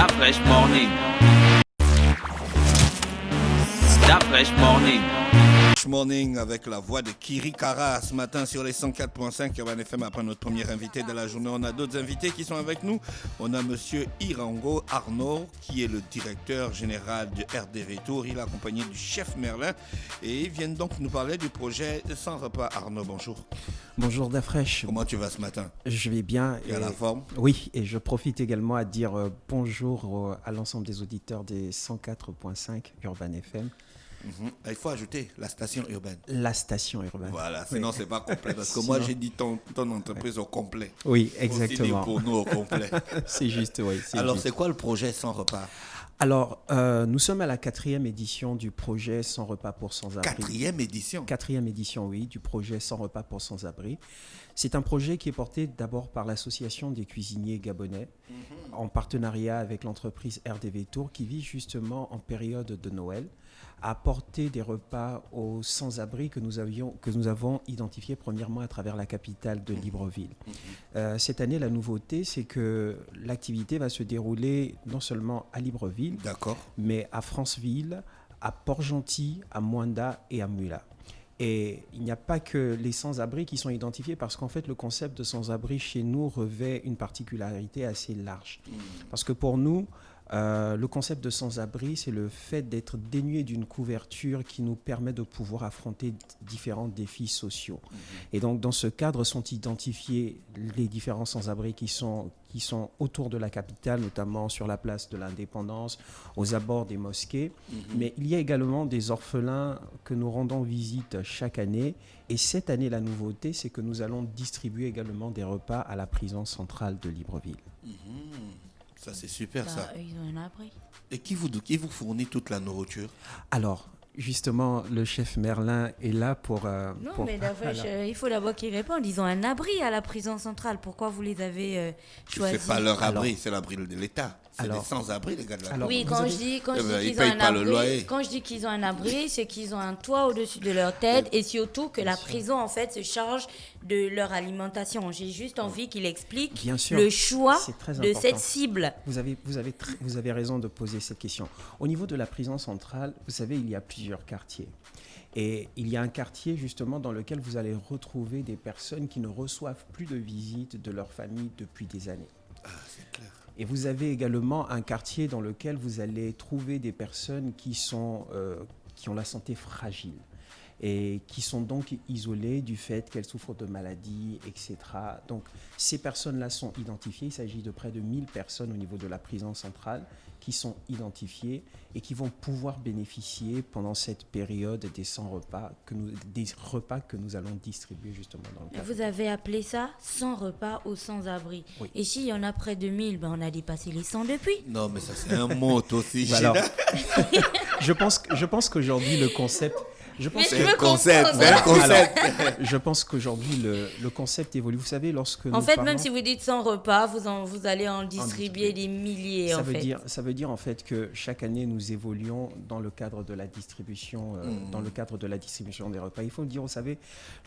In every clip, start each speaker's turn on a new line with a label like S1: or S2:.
S1: Fresh Morning. Fresh Morning.
S2: Morning avec la voix de Kiri Kara ce matin sur les 104.5 Urban FM. Après notre premier invité de la journée, on a d'autres invités qui sont avec nous. On a monsieur Irango Arnaud qui est le directeur général de RDV Tour. Il est accompagné du chef Merlin et ils viennent donc nous parler du projet Sans Repas. Arnaud, bonjour.
S3: Bonjour Dafresh.
S2: Comment tu vas ce matin?
S3: Je vais bien.
S2: Et à la forme?
S3: Oui, et je profite également à dire bonjour à l'ensemble des auditeurs des 104.5 Urban FM.
S2: Il faut ajouter la station urbaine.
S3: La station urbaine.
S2: Voilà, sinon c'est pas complet. Parce que moi j'ai dit ton entreprise au complet.
S3: Oui, exactement.
S2: Aussi pour nous au complet.
S3: C'est juste, oui.
S2: Alors c'est quoi le projet Sans Repas?
S3: Alors, nous sommes à la 4e édition du projet Sans Repas pour Sans-Abri.
S2: 4e édition?
S3: 4e édition, oui, du projet Sans Repas pour Sans-Abri. C'est un projet qui est porté d'abord par l'Association des cuisiniers gabonais, en partenariat avec l'entreprise RDV Tour, qui vit justement en période de Noël, à apporter des repas aux sans-abri que nous avons identifiés premièrement à travers la capitale de Libreville. Cette année, la nouveauté, c'est que l'activité va se dérouler non seulement à Libreville, mais à Franceville, à Port-Gentil, à Moanda et à Mula. Et il n'y a pas que les sans-abri qui sont identifiés parce qu'en fait, le concept de sans-abri chez nous revêt une particularité assez large. Parce que pour nous, le concept de sans-abri, c'est le fait d'être dénué d'une couverture qui nous permet de pouvoir affronter différents défis sociaux. Et donc, dans ce cadre, sont identifiés les différents sans-abri qui sont autour de la capitale, notamment sur la place de l'Indépendance, aux abords des mosquées. Mais il y a également des orphelins que nous rendons visite chaque année. Et cette année, la nouveauté, c'est que nous allons distribuer également des repas à la prison centrale de Libreville.
S2: Ça, c'est super, ça.
S4: Ils ont un abri.
S2: Et qui vous fournit toute la nourriture?
S3: Alors, justement, le chef Merlin est là pour...
S4: mais il faut d'abord qu'ils répondent. Ils ont un abri à la prison centrale. Pourquoi vous les avez choisis?
S2: C'est pas leur abri, c'est l'abri de l'État. C'est des sans-abri, les gars de la
S4: prison. Oui, quand je dis qu'ils ont un abri, c'est qu'ils ont un toit au-dessus de leur tête et surtout que la prison, en fait, se charge de leur alimentation. J'ai juste envie qu'il explique le choix de cette cible.
S3: Vous avez raison de poser cette question. Au niveau de la prison centrale, vous savez, il y a plusieurs quartiers. Et il y a un quartier justement dans lequel vous allez retrouver des personnes qui ne reçoivent plus de visite de leur famille depuis des années.
S2: Ah, c'est clair.
S3: Et vous avez également un quartier dans lequel vous allez trouver des personnes qui ont la santé fragile et qui sont donc isolées du fait qu'elles souffrent de maladies, etc. Donc, ces personnes-là sont identifiées. Il s'agit de près de 1000 personnes au niveau de la prison centrale qui sont identifiées et qui vont pouvoir bénéficier pendant cette période des repas que nous allons distribuer justement dans le cadre.
S4: Vous avez appelé ça 100 repas aux sans-abri. Oui. Et s'il y en a près de 1000, on a dépassé les 100 depuis.
S2: Non, mais ça c'est un mot aussi.
S3: Alors, je pense qu'aujourd'hui le concept... Je pense qu'aujourd'hui, le concept évolue. Vous savez, lorsque nous parlons...
S4: même si vous dites 100 repas, vous allez en distribuer des milliers,
S3: Ça veut dire, en fait, que chaque année, nous évoluons dans le cadre de la distribution, des repas. Il faut le dire, vous savez,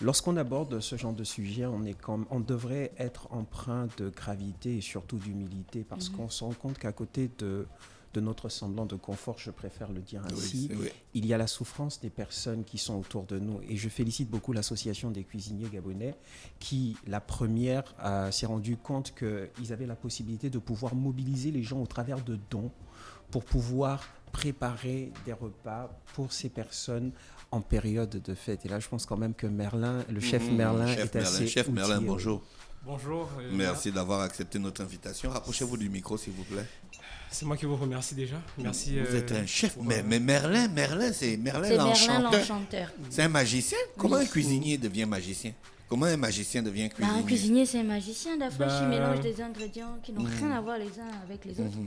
S3: lorsqu'on aborde ce genre de sujet, on devrait être empreint de gravité et surtout d'humilité parce qu'on se rend compte qu'à côté de notre semblant de confort, je préfère le dire ainsi, il y a la souffrance des personnes qui sont autour de nous. Et je félicite beaucoup l'Association des cuisiniers gabonais qui, la première, s'est rendue compte qu'ils avaient la possibilité de pouvoir mobiliser les gens au travers de dons pour pouvoir préparer des repas pour ces personnes en période de fête. Et là, je pense quand même que le chef Merlin est assez
S2: Chef Merlin, bonjour.
S5: Bonjour.
S2: Merci d'avoir accepté notre invitation. Rapprochez-vous du micro, s'il vous plaît.
S5: C'est moi qui vous remercie déjà. Merci.
S2: Vous êtes un chef, mais Merlin, c'est Merlin l'enchanteur. C'est un magicien. Comment un cuisinier devient magicien? Comment un magicien devient cuisinier?
S4: Un cuisinier, c'est un magicien. Il mélange des ingrédients qui n'ont rien à voir les uns avec les autres.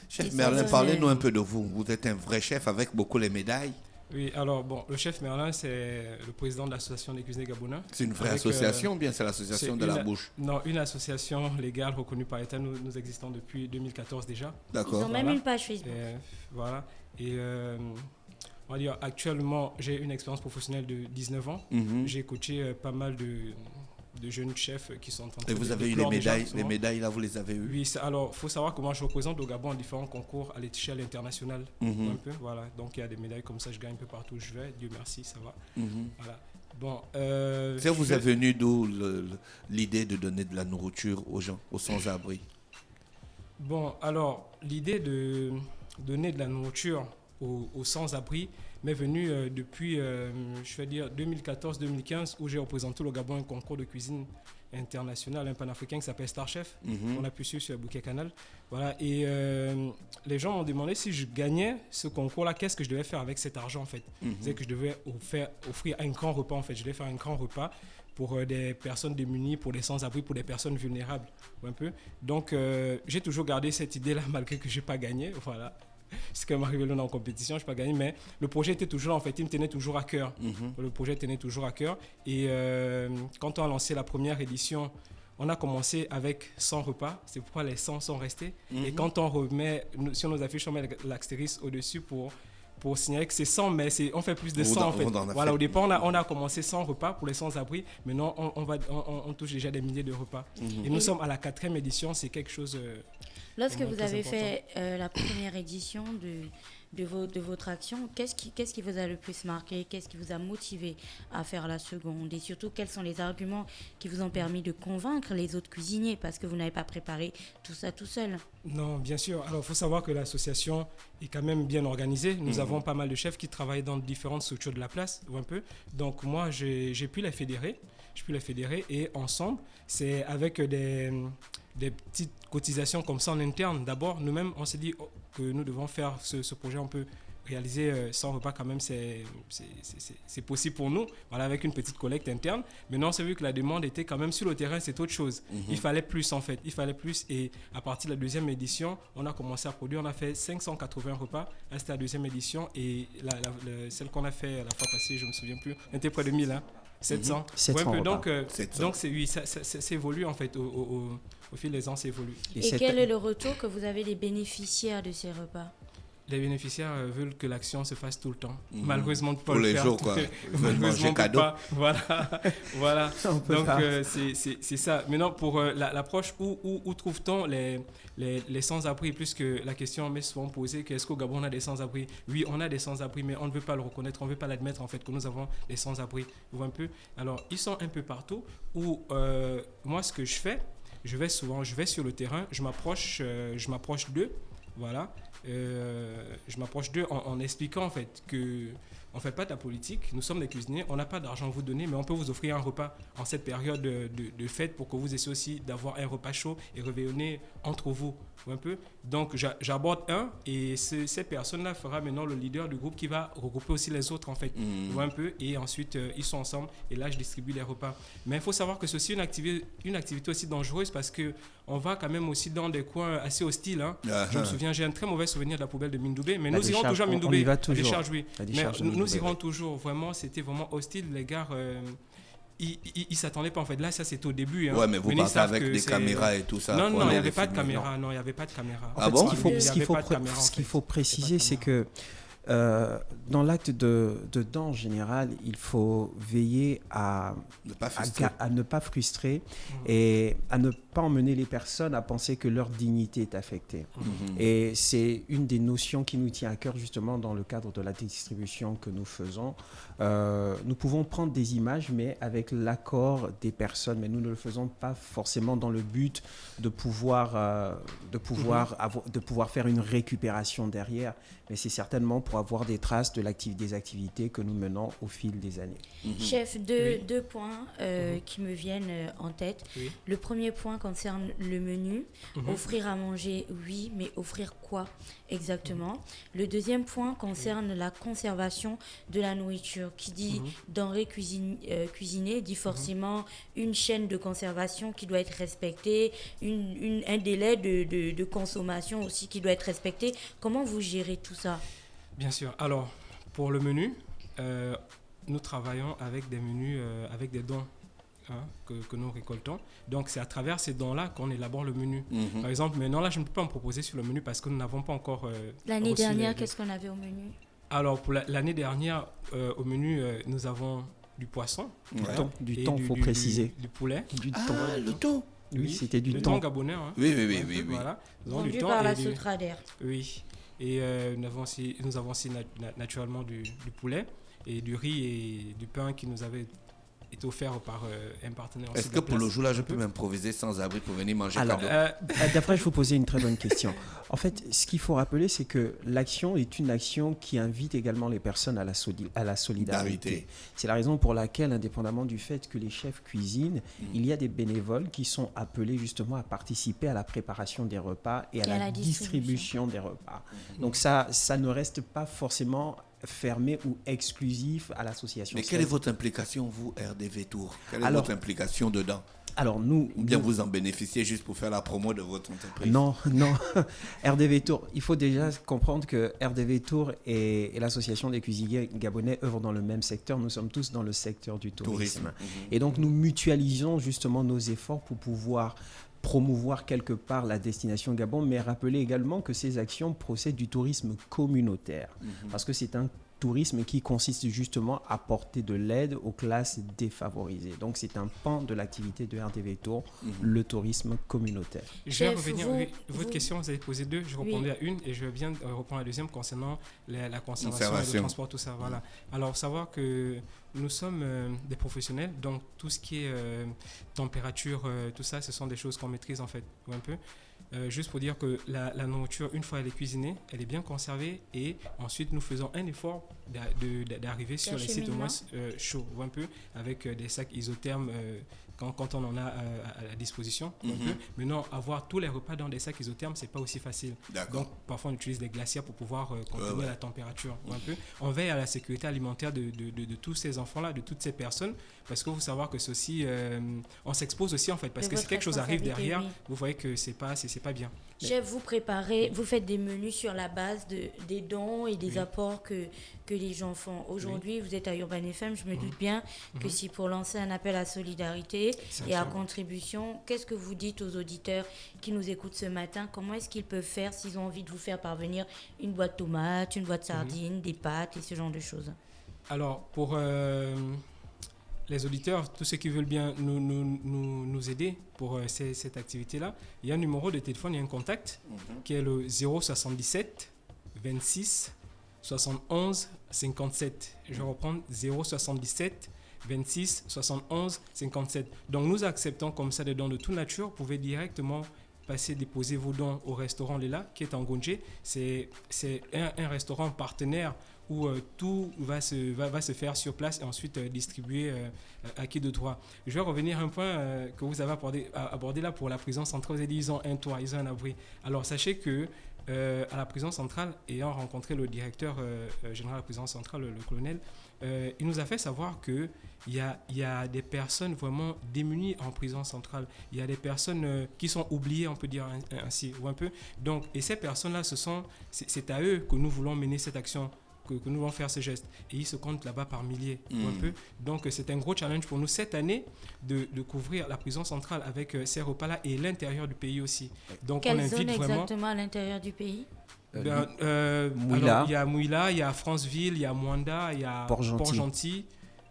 S2: Chef Merlin, parlez-nous un peu de vous. Vous êtes un vrai chef avec beaucoup les médailles.
S5: Oui, alors le chef Merlin, c'est le président de l'association des cuisiniers gabonais.
S2: C'est une vraie association ou bien c'est l'association de la bouche?
S5: Non, une association légale reconnue par l'État. Nous existons depuis 2014 déjà.
S2: D'accord.
S4: Ils ont même une page Facebook.
S5: Voilà. Et on va dire, actuellement, j'ai une expérience professionnelle de 19 ans. J'ai coaché pas mal de jeunes chefs qui sont en train de...
S2: Et vous avez eu les médailles là, vous les avez eues?
S5: Oui, alors il faut savoir que moi je représente au Gabon en différents concours à l'échelle internationale. Un peu, voilà. Donc il y a des médailles comme ça, je gagne un peu partout où je vais, Dieu merci, ça va. Voilà. Bon,
S2: vous est venu d'où l'idée de donner de la nourriture aux gens, aux sans-abri?
S5: Bon, alors l'idée de donner de la nourriture aux sans-abri m'est venue depuis, je vais dire, 2014-2015, où j'ai représenté au Gabon un concours de cuisine international, un panafricain qui s'appelle Star Chef, qu'on a pu suivre sur le Bouquet Canal. Voilà, et les gens m'ont demandé si je gagnais ce concours-là, qu'est-ce que je devais faire avec cet argent en fait. C'est que je devais offrir un grand repas en fait. Je devais faire un grand repas pour des personnes démunies, pour des sans-abri, pour des personnes vulnérables, un peu. Donc, j'ai toujours gardé cette idée-là malgré que je n'ai pas gagné, voilà. C'est quand même arrivé là en compétition, je n'ai pas gagné, mais le projet était toujours, en fait, il me tenait toujours à cœur. Le projet tenait toujours à cœur. Et quand on a lancé la première édition, on a commencé avec 100 repas, c'est pourquoi les 100 sont restés. Et quand on remet, sur nos affiches, on met l'astérisque au-dessus pour signaler que c'est 100, mais on fait plus de 100 en fait. Voilà, au départ, on a commencé 100 repas pour les sans-abri, maintenant on touche déjà des milliers de repas. Et nous sommes à la 4e édition, c'est quelque chose...
S4: Lorsque vous avez fait la première édition de votre action, qu'est-ce qui vous a le plus marqué? Qu'est-ce qui vous a motivé à faire la seconde? Et surtout, quels sont les arguments qui vous ont permis de convaincre les autres cuisiniers? Parce que vous n'avez pas préparé tout ça tout seul.
S5: Non, bien sûr. Alors, il faut savoir que l'association est quand même bien organisée. Nous avons pas mal de chefs qui travaillent dans différentes structures de la place, un peu. Donc, moi, j'ai pu les fédérer. Et ensemble, c'est avec des petites cotisations comme ça en interne. D'abord, nous-mêmes, on s'est dit que nous devons faire ce projet. On peut réaliser 100 repas quand même, c'est possible pour nous, voilà, avec une petite collecte interne. Maintenant, on s'est vu que la demande était quand même sur le terrain, c'est autre chose. Il fallait plus en fait, et à partir de la 2e édition, on a commencé à produire, on a fait 580 repas, c'était la 2e édition, et celle qu'on a fait la fois passée, je ne me souviens plus, on était près de 1000, 700.
S3: 700
S5: ouais,
S3: donc
S5: c'est évolue en fait, au fil des ans, c'est évolue.
S4: Et quel est le retour que vous avez des bénéficiaires de ces repas?
S5: Les bénéficiaires veulent que l'action se fasse tout le temps. Malheureusement, pas
S2: pour
S5: le
S2: les
S5: faire.
S2: jours, quoi. Ils veulent manger cadeau.
S5: Voilà. Donc, c'est ça. Maintenant, pour l'approche, où trouve-t-on les sans-abri? Puisque la question m'est souvent posée, est-ce qu'au Gabon, on a des sans-abri? Oui, on a des sans-abri, mais on ne veut pas le reconnaître, on ne veut pas l'admettre, en fait, que nous avons des sans-abri. Vous voyez un peu? Alors, ils sont un peu partout, où moi, ce que je fais, je vais sur le terrain, je m'approche d'eux, voilà. Je m'approche d'eux en expliquant en fait que on ne fait pas de la politique, nous sommes des cuisiniers, on n'a pas d'argent à vous donner, mais on peut vous offrir un repas en cette période de fête pour que vous essayez aussi d'avoir un repas chaud et réveillonner entre vous un peu. Donc j'aborde et cette personne-là fera maintenant le leader du groupe qui va regrouper aussi les autres en fait, un peu, et ensuite ils sont ensemble et là je distribue les repas. Mais il faut savoir que c'est aussi une activité aussi dangereuse parce que on va quand même aussi dans des coins assez hostiles. Je me souviens, j'ai un très mauvais souvenir de la poubelle de Mindoubé, mais nous irons toujours à Mindoubé.
S3: On y va toujours.
S5: Décharge, oui. Mais nous irons toujours. Vraiment, c'était vraiment hostile. Les gars, ils s'attendaient pas en fait. Là, ça c'était au début.
S2: Ouais, mais vous partez avec des caméras et tout ça.
S5: Non, il n'y avait pas de caméra. Non, il n'y avait pas de caméra.
S3: En fait, ce qu'il faut préciser, c'est que dans l'acte de don en général, il faut veiller à ne pas frustrer et à ne pas emmener les personnes à penser que leur dignité est affectée. Et c'est une des notions qui nous tient à cœur justement dans le cadre de la distribution que nous faisons. Nous pouvons prendre des images, mais avec l'accord des personnes, mais nous ne le faisons pas forcément dans le but de pouvoir faire une récupération derrière, mais c'est certainement pour avoir des traces des activités que nous menons au fil des années.
S4: Chef, deux points qui me viennent en tête. Oui. Le premier point concerne le menu. Offrir à manger, oui, mais offrir quoi exactement? Le deuxième point concerne la conservation de la nourriture. Qui dit denrées cuisinées dit forcément une chaîne de conservation qui doit être respectée, un délai de consommation aussi qui doit être respecté. Comment vous gérez tout ça?
S5: Bien sûr. Alors, pour le menu, nous travaillons avec des menus, avec des dons que nous récoltons. Donc, c'est à travers ces dons-là qu'on élabore le menu. Par exemple, maintenant, là, je ne peux pas me proposer sur le menu parce que nous n'avons pas encore...
S4: L'année dernière, qu'est-ce qu'on avait au menu?
S5: Alors, pour l'année dernière, au menu, nous avons du poisson.
S3: Du thon, il faut préciser.
S5: Du poulet.
S3: Du thon.
S2: Ah, le thon.
S3: Oui, c'était du
S5: le
S3: thon.
S5: thon gabonais. Hein.
S2: Oui.
S5: Voilà.
S4: Vendu par la Sotrader.
S5: Oui. Et nous avons aussi naturellement du poulet et du riz et du pain qui nous avait été offert par un partenaire.
S2: Est-ce que pour le jour là, je peux m'improviser sans abri pour venir manger?
S3: Alors, d'après, je vous posais une très bonne question. En fait, ce qu'il faut rappeler, c'est que l'action est une action qui invite également les personnes à la solidarité. C'est la raison pour laquelle, indépendamment du fait que les chefs cuisinent, il y a des bénévoles qui sont appelés justement à participer à la préparation des repas et à la distribution des repas. Donc ça ne reste pas forcément fermé ou exclusif à l'association.
S2: Mais quelle est votre implication, vous, RDV Tour? Quelle est votre implication dedans? Alors ou bien vous en bénéficiez juste pour faire la promo de votre entreprise?
S3: Non. RDV Tour, il faut déjà comprendre que RDV Tour et l'association des cuisiniers gabonais œuvrent dans le même secteur. Nous sommes tous dans le secteur du tourisme. Et donc nous mutualisons justement nos efforts pour pouvoir promouvoir quelque part la destination Gabon, mais rappeler également que ces actions procèdent du tourisme communautaire, parce que c'est un tourisme qui consiste justement à apporter de l'aide aux classes défavorisées. Donc c'est un pan de l'activité de RDV Tour, le tourisme communautaire.
S5: Je vais revenir, votre question, vous avez posé deux, je répondais à une et je viens de répondre à la deuxième concernant la conservation et le transport, tout ça. Voilà. Alors savoir que nous sommes des professionnels, donc tout ce qui est température, tout ça, ce sont des choses qu'on maîtrise en fait, un peu. Juste pour dire que la nourriture, une fois elle est cuisinée, elle est bien conservée et ensuite nous faisons un effort d'arriver sur les sites au moins chauds, un peu, avec des sacs isothermes quand on en a à la disposition. Maintenant, avoir tous les repas dans des sacs isothermes, c'est pas aussi facile. Donc parfois on utilise des glacières pour pouvoir contenir la température. Un peu. On veille à la sécurité alimentaire de tous ces enfants-là, de toutes ces personnes, parce qu'il faut savoir que ceci, on s'expose aussi en fait, parce que si quelque chose arrive derrière, vous voyez que c'est pas bien.
S4: Chef, vous faites des menus sur la base des dons et des apports que les gens font. Aujourd'hui, vous êtes à Urban FM, je me doute bien que si pour lancer un appel à solidarité et à contribution, qu'est-ce que vous dites aux auditeurs qui nous écoutent ce matin? Comment est-ce qu'ils peuvent faire s'ils ont envie de vous faire parvenir une boîte de tomates, une boîte de sardines, des pâtes et ce genre de choses?
S5: Alors, pour les auditeurs, tous ceux qui veulent bien nous aider pour cette activité-là, il y a un numéro de téléphone, il y a un contact qui est le 077 26 71 57. Je vais reprendre 077 26 71 57. Donc nous acceptons comme ça des dons de toute nature. Vous pouvez directement déposer vos dons au restaurant Léla qui est en Gonje. C'est un restaurant partenaire où tout va se faire sur place et ensuite distribué à qui de droit. Je vais revenir à un point que vous avez abordé là pour la prison centrale. Vous avez dit ils ont un toit, ils ont un abri. Alors sachez que à la prison centrale, ayant rencontré le directeur général de la prison centrale, le colonel, il nous a fait savoir qu'il y a des personnes vraiment démunies en prison centrale. Il y a des personnes qui sont oubliées, on peut dire ainsi, ou un peu. Donc, et ces personnes-là, c'est à eux que nous voulons mener cette action, que nous allons faire ces gestes. Et ils se comptent là-bas par milliers, ou un peu. Donc, c'est un gros challenge pour nous cette année de couvrir la prison centrale avec ces repas-là et l'intérieur du pays aussi. Donc,
S4: quelle
S5: on invite
S4: zone
S5: vraiment
S4: exactement à l'intérieur du pays?
S3: Mouila.
S5: Il y a Mouila, il y a Franceville, il y a Mwanda, il y a Port-Gentil.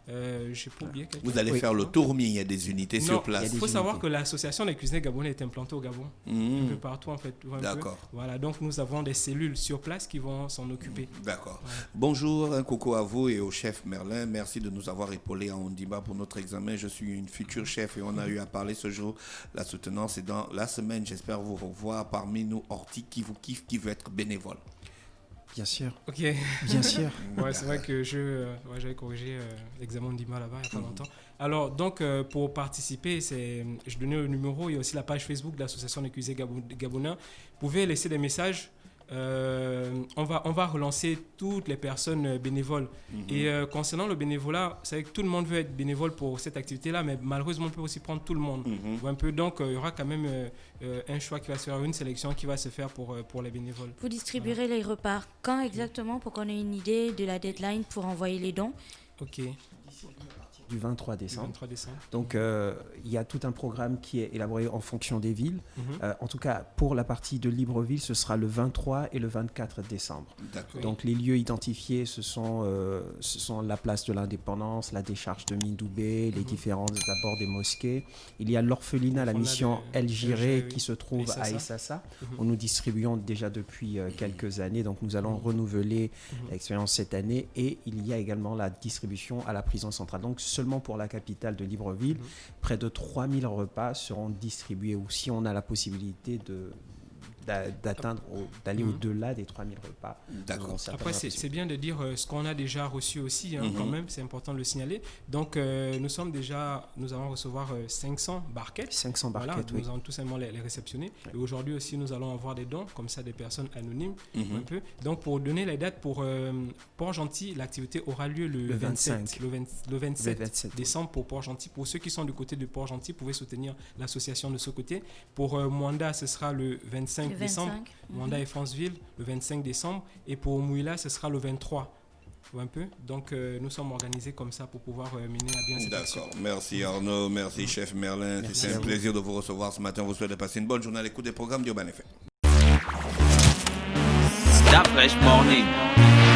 S5: Je n'ai pas oublié quelque chose.
S2: Vous allez faire le tour, mais il y a des unités sur place.
S5: Il faut savoir que l'association des cuisiniers gabonais est implantée au Gabon, un peu partout en fait.
S2: D'accord.
S5: Voilà, donc nous avons des cellules sur place qui vont s'en occuper.
S2: D'accord. Ouais. Bonjour, un coucou à vous et au chef Merlin. Merci de nous avoir épaulés à Ondimba pour notre examen. Je suis une future chef et on a eu à parler ce jour. La soutenance est dans la semaine. J'espère vous revoir parmi nous Horty qui vous kiffe, qui veut être bénévole.
S3: Bien sûr.
S5: Ok.
S3: Bien sûr.
S5: Ouais, c'est vrai que j'avais corrigé l'examen d'IMA là-bas il n'y a pas longtemps. Alors, donc, pour participer, je donnais le numéro. Il y a aussi la page Facebook de l'Association des cuisiniers gabonais. Vous pouvez laisser des messages. On va relancer toutes les personnes bénévoles. Et concernant le bénévolat, c'est que tout le monde veut être bénévole pour cette activité-là, mais malheureusement, on peut aussi prendre tout le monde. Un peu. Donc, il y aura quand même un choix qui va se faire, une sélection qui va se faire pour les bénévoles.
S4: Vous distribuerez les repas quand exactement pour qu'on ait une idée de la deadline pour envoyer les dons?
S5: Ok.
S3: Du 23 décembre.
S5: 23 décembre.
S3: Donc, il y a tout un programme qui est élaboré en fonction des villes. En tout cas, pour la partie de Libreville, ce sera le 23 et le 24 décembre.
S2: D'accord.
S3: Donc, les lieux identifiés, ce sont la place de l'Indépendance, la décharge de Mindoubé, les différents abords des mosquées. Il y a l'orphelinat, la mission El Jiré, qui se trouve à Issassa, où nous distribuons déjà depuis quelques années. Donc, nous allons renouveler l'expérience cette année. Et il y a également la distribution à la prison centrale. Donc, seulement pour la capitale de Libreville, près de 3000 repas seront distribués, ou si on a la possibilité d'aller au-delà des 3000 repas.
S2: D'accord.
S5: Après, c'est bien de dire ce qu'on a déjà reçu aussi, quand même, c'est important de le signaler. Donc, nous allons recevoir 500 barquettes. 500 barquettes, voilà, oui. Nous allons tout simplement les réceptionner. Oui. Et aujourd'hui aussi, nous allons avoir des dons, comme ça, des personnes anonymes, un peu. Donc, pour donner les dates, pour Port-Gentil, l'activité aura lieu le 27 décembre pour Port-Gentil. Pour ceux qui sont du côté de Port-Gentil, vous pouvez soutenir l'association de ce côté. Pour Mwanda, ce sera le 25 décembre. Mwanda et Franceville, le 25 décembre. Et pour Mouila, ce sera le 23. Un peu. Donc, nous sommes organisés comme ça pour pouvoir mener à bien cette action.
S2: D'accord. Merci Arnaud, merci Chef Merlin. C'est un plaisir de vous recevoir ce matin. Vous souhaite de passer une bonne journée à l'écoute des programmes d'Urban FM.
S1: Stop Fresh Morning.